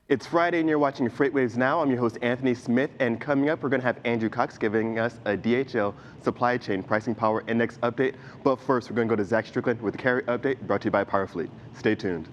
It's Friday and you're watching FreightWaves Now. I'm your host, Anthony Smith, and coming up, we're going to have Andrew Cox giving us a DHL Supply Chain Pricing Power Index update. But first, we're going to go to Strickland with the carrier update brought to you by PowerFleet. Stay tuned.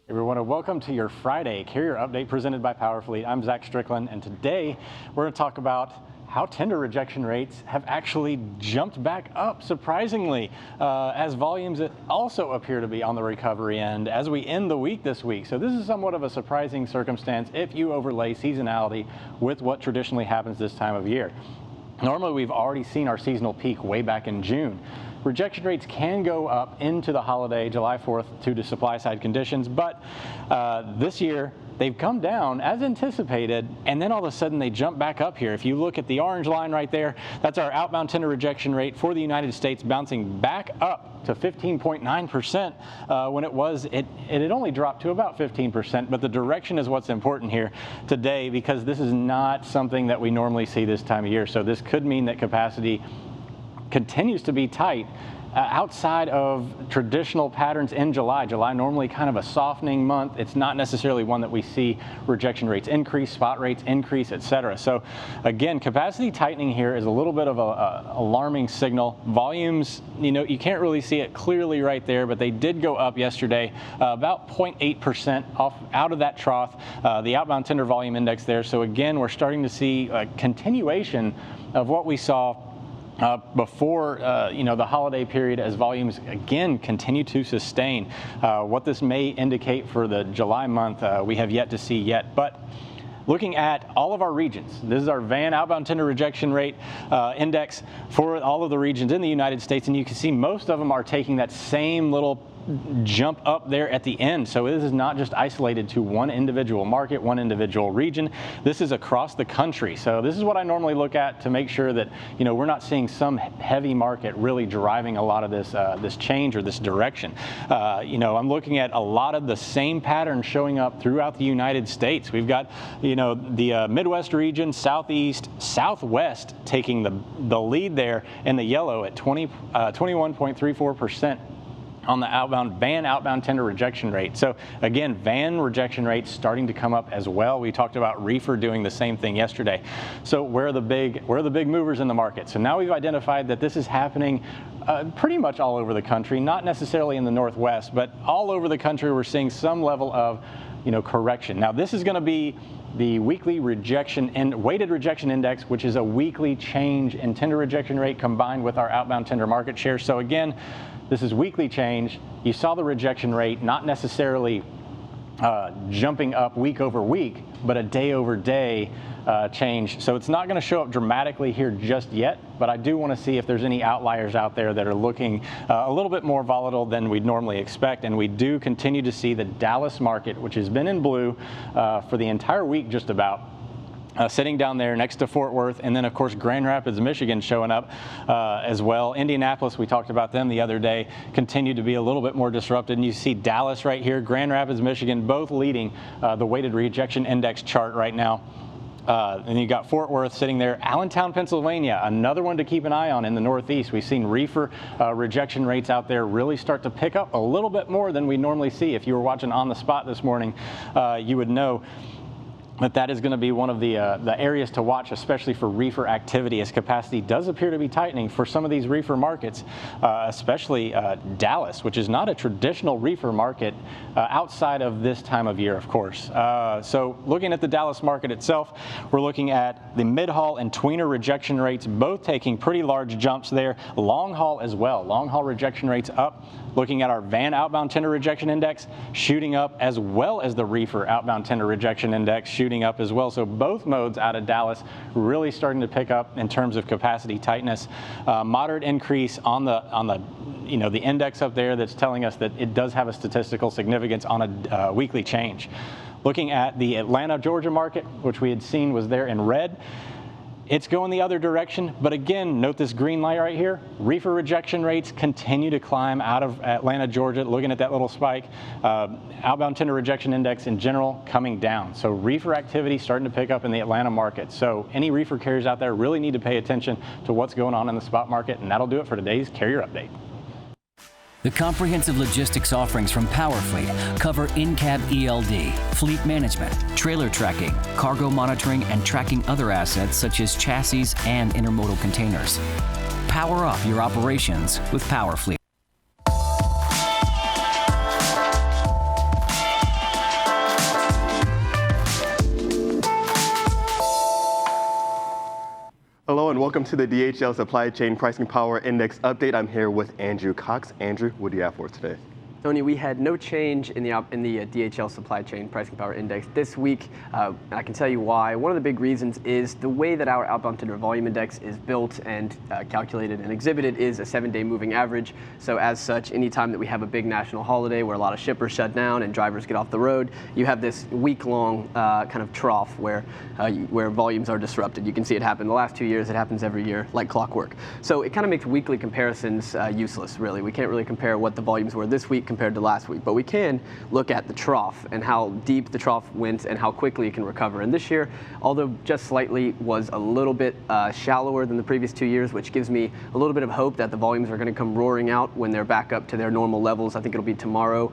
Everyone, and welcome to your Friday carrier update presented by PowerFleet. I'm Strickland, and today we're going to talk about how tender rejection rates have actually jumped back up, surprisingly, as volumes also appear to be on the recovery end as we end the week this week. So this is somewhat of a surprising circumstance if you overlay seasonality with what traditionally happens this time of year. Normally, we've already seen our seasonal peak way back in June. Rejection rates can go up into the holiday, July 4th, due to supply side conditions, but this year, they've come down as anticipated, and then all of a sudden they jump back up here. If you look at the orange line right there, that's our outbound tender rejection rate for the United States, bouncing back up to 15.9% when it had only dropped to about 15%, but the direction is what's important here today because this is not something that we normally see this time of year. So this could mean that capacity continues to be tight outside of traditional patterns in July. July normally kind of a softening month. It's not necessarily one that we see rejection rates increase, spot rates increase, etc. So again, capacity tightening here is a little bit of a alarming signal. Volumes, you can't really see it clearly right there, but they did go up yesterday about 0.8% out of that trough, the outbound tender volume index there. So again, we're starting to see a continuation of what we saw before the holiday period as volumes again continue to sustain. What this may indicate for the July month, we have yet to see yet. But looking at all of our regions, this is our VAN outbound tender rejection rate index for all of the regions in the United States, and you can see most of them are taking that same little jump up there at the end. So this is not just isolated to one individual market, one individual region. This is across the country. So this is what I normally look at to make sure that we're not seeing some heavy market really driving a lot of this change or this direction. I'm looking at a lot of the same patterns showing up throughout the United States. We've got the Midwest region, Southeast, Southwest taking the lead there in the yellow at 21.34%. on the VAN outbound tender rejection rate. So again, VAN rejection rates starting to come up as well. We talked about reefer doing the same thing yesterday. So where are the big movers in the market? So now we've identified that this is happening pretty much all over the country, not necessarily in the Northwest, but all over the country we're seeing some level of correction. Now this is going to be the weekly rejection and weighted rejection index, which is a weekly change in tender rejection rate combined with our outbound tender market share. So again, this is weekly change. You saw the rejection rate not necessarily jumping up week over week, but a day over day change. So it's not going to show up dramatically here just yet, but I do want to see if there's any outliers out there that are looking a little bit more volatile than we'd normally expect. And we do continue to see the Dallas market, which has been in blue for the entire week just about, sitting down there next to Fort Worth, and then of course Grand Rapids, Michigan showing up as well. Indianapolis, we talked about them the other day, continue to be a little bit more disrupted, and you see Dallas right here, Grand Rapids, Michigan, both leading the weighted rejection index chart right now. And you got Fort Worth sitting there. Allentown, Pennsylvania, another one to keep an eye on in the Northeast. We've seen reefer rejection rates out there really start to pick up a little bit more than we normally see. If you were watching On the Spot this morning, you would know that is going to be one of the areas to watch, especially for reefer activity, as capacity does appear to be tightening for some of these reefer markets, especially Dallas, which is not a traditional reefer market outside of this time of year, of course. So looking at the Dallas market itself, we're looking at the mid-haul and tweener rejection rates, both taking pretty large jumps there. Long haul as well. Long haul rejection rates up. Looking at our VAN outbound tender rejection index shooting up, as well as the reefer outbound tender rejection index shooting up as well. So both modes out of Dallas really starting to pick up in terms of capacity tightness. Moderate increase on the index up there that's telling us that it does have a statistical significance on a weekly change. Looking at the Atlanta, Georgia market, which we had seen was there in red. It's going the other direction, but again, note this green light right here. Reefer rejection rates continue to climb out of Atlanta, Georgia, looking at that little spike. Outbound tender rejection index in general coming down. So reefer activity starting to pick up in the Atlanta market. So any reefer carriers out there really need to pay attention to what's going on in the spot market, and that'll do it for today's carrier update. The comprehensive logistics offerings from PowerFleet cover in-cab ELD, fleet management, trailer tracking, cargo monitoring, and tracking other assets such as chassis and intermodal containers. Power up your operations with PowerFleet. Hello and welcome to the DHL Supply Chain Pricing Power Index update. I'm here with Andrew Cox. Andrew, what do you have for us today? Tony, we had no change in the DHL Supply Chain Pricing Power Index this week. I can tell you why. One of the big reasons is the way that our outbound tender volume index is built and calculated and exhibited is a 7-day moving average. So as such, anytime that we have a big national holiday where a lot of shippers shut down and drivers get off the road, you have this week-long kind of trough where volumes are disrupted. You can see it happen the last 2 years. It happens every year like clockwork. So it kind of makes weekly comparisons useless, really. We can't really compare what the volumes were this week compared to last week, but we can look at the trough and how deep the trough went and how quickly it can recover. And this year, although just slightly, was a little bit shallower than the previous 2 years, which gives me a little bit of hope that the volumes are going to come roaring out when they're back up to their normal levels. I think it'll be tomorrow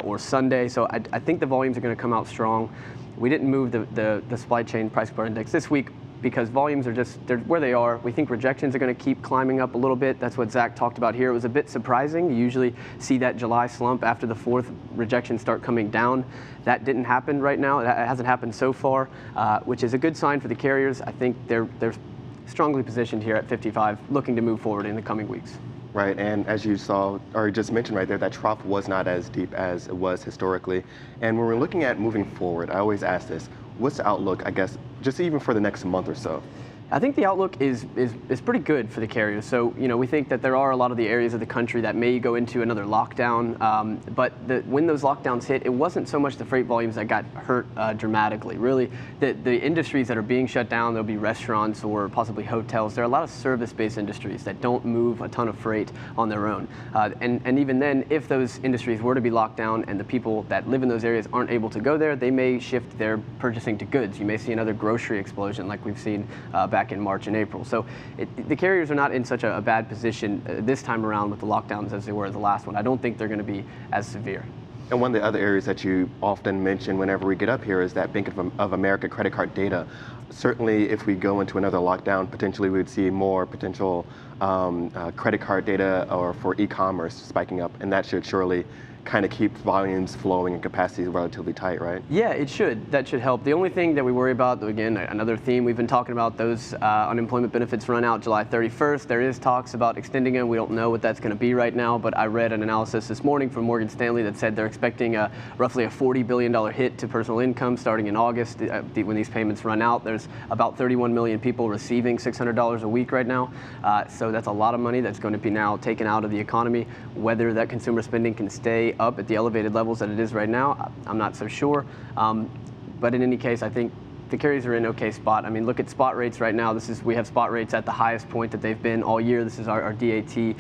or Sunday. So I think the volumes are going to come out strong. We didn't move the supply chain price power index this week because volumes are they're where they are. We think rejections are going to keep climbing up a little bit. That's what Zach talked about here. It was a bit surprising. You usually see that July slump after the 4th, rejections start coming down. That didn't happen right now. It hasn't happened so far, which is a good sign for the carriers. I think they're strongly positioned here at 55, looking to move forward in the coming weeks. Right, and as you saw, or just mentioned right there, that trough was not as deep as it was historically. And when we're looking at moving forward, I always ask this, what's the outlook, I guess, just even for the next month or so? I think the outlook is pretty good for the carriers. So, we think that there are a lot of the areas of the country that may go into another lockdown. But when those lockdowns hit, it wasn't so much the freight volumes that got hurt dramatically. Really, the industries that are being shut down, there'll be restaurants or possibly hotels. There are a lot of service-based industries that don't move a ton of freight on their own. And even then, if those industries were to be locked down and the people that live in those areas aren't able to go there, they may shift their purchasing to goods. You may see another grocery explosion like we've seen back in March and April. So the carriers are not in such a bad position this time around with the lockdowns as they were the last one. I don't think they're going to be as severe. And one of the other areas that you often mention whenever we get up here is that Bank of America credit card data. Certainly, if we go into another lockdown, potentially we would see more potential credit card data or for e-commerce spiking up, and that should surely kind of keep volumes flowing and capacity relatively tight, right? Yeah, it should. That should help. The only thing that we worry about, again, another theme we've been talking about, those unemployment benefits run out July 31st. There is talks about extending them. We don't know what that's going to be right now, but I read an analysis this morning from Morgan Stanley that said they're expecting roughly a $40 billion hit to personal income starting in August when these payments run out. There's about 31 million people receiving $600 a week right now. So that's a lot of money that's going to be now taken out of the economy. Whether that consumer spending can stay up at the elevated levels that it is right now, I'm not so sure. But in any case, I think the carriers are in okay spot. I mean, look at spot rates right now. We have spot rates at the highest point that they've been all year. This is our DAT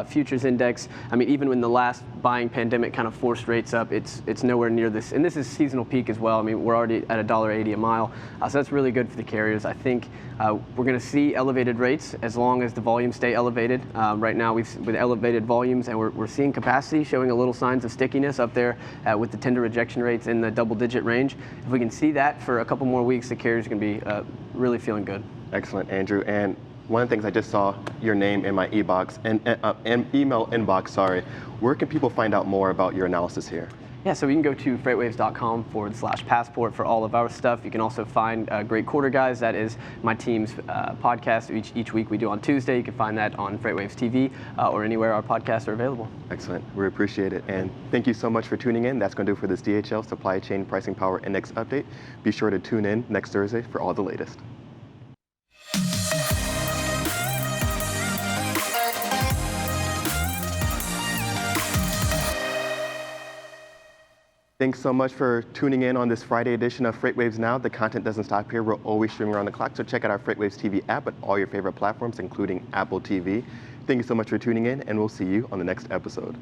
futures index. I mean, even when the last buying pandemic kind of forced rates up, it's nowhere near this. And this is seasonal peak as well. I mean, we're already at $1.80 a mile. So that's really good for the carriers. I think we're going to see elevated rates as long as the volumes stay elevated. Right now, with elevated volumes, and we're seeing capacity showing a little signs of stickiness up there with the tender rejection rates in the double-digit range. If we can see that for a couple more weeks, the carriers can be really feeling good. Excellent, Andrew. And one of the things I just saw your name in my email inbox. Sorry. Where can people find out more about your analysis here? Yeah, so you can go to freightwaves.com/passport for all of our stuff. You can also find Great Quarter Guys. That is my team's podcast each week we do on Tuesday. You can find that on FreightWaves TV or anywhere our podcasts are available. Excellent. We appreciate it. And thank you so much for tuning in. That's going to do it for this DHL Supply Chain Pricing Power Index update. Be sure to tune in next Thursday for all the latest. Thanks so much for tuning in on this Friday edition of FreightWaves Now. The content doesn't stop here. We're always streaming around the clock, so check out our FreightWaves TV app at all your favorite platforms, including Apple TV. Thank you so much for tuning in, and we'll see you on the next episode.